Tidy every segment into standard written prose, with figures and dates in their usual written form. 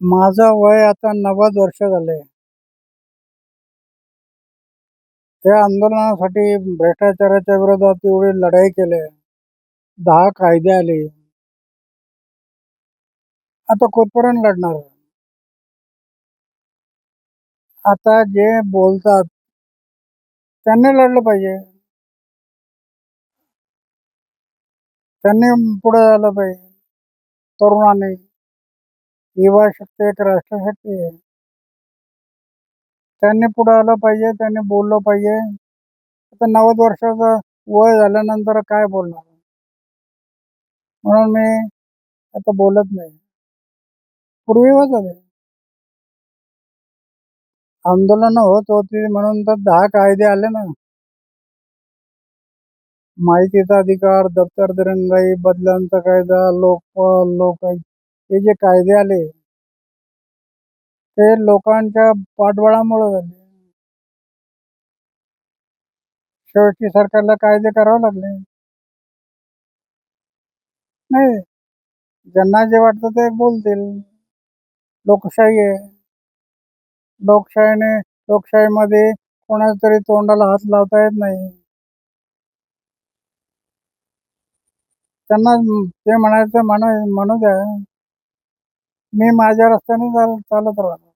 माझं वय आता 90 वर्ष झाले. त्या आंदोलनासाठी भ्रष्टाचाराच्या विरोधात एवढी लढाई केली. 10 कायदे आले. आता कुठपर्यंत लढणार? आता जे बोलतात त्यांनी लढलं पाहिजे. त्यांनी पुढे आलं पाहिजे. तरुणांनी. युवा शक्ती एक राष्ट्रशक्ती आहे. त्यांनी पुढे आलं पाहिजे. त्यांनी बोललं पाहिजे. आता 90 वर्षाचं वय झाल्यानंतर काय बोलणार? म्हणून मी आता बोलत नाही. पूर्वी होत होते. आंदोलनं होत होती म्हणून तर 10 कायदे आले ना. माहितीचा अधिकार, दप्तर दिरंगाई, बदल्यांचा कायदा, लोकपाल, लोकायुक्त हे जे कायदे आले, ते लोकांच्या पाठबळामुळे झाले. शेवटी सरकारला कायदे करावे लागले. नाही, ज्यांना जे वाटतं ते बोलतील. लोकशाही आहे. लोकशाहीमध्ये कोणाच्या तरी तोंडाला हात लावता येत नाही. त्यांना जे म्हणायचं म्हणू द्या. मी माझ्या रस्त्याने चालत राहणार.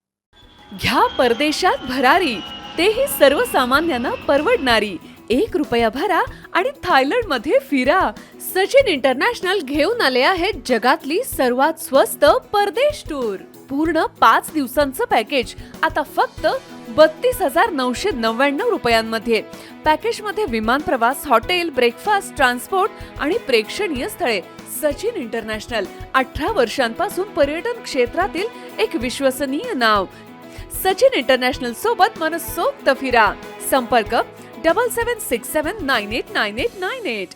घ्या परदेशात भरारी, तेही सर्वसामान्यांना परवडणारी. ₹1 भरा आणि थायलंडमध्ये फिरा. सचिन इंटरनॅशनल घेऊन आले आहेत जगातली सर्वात स्वस्त परदेश टूर. पूर्ण 5 दिवसांचं पॅकेज आता फक्त ₹32,999 पॅकेजमध्ये विमान प्रवास, हॉटेल, ब्रेकफास्ट, ट्रान्सपोर्ट आणि प्रेक्षणीय स्थळे. सचिन इंटरनॅशनल 18 वर्षांपासून पर्यटन क्षेत्रातील एक विश्वसनीय नाव. सचिन इंटरनॅशनल सोबत मनसोक्त फिरा. संपर्क 7767989898.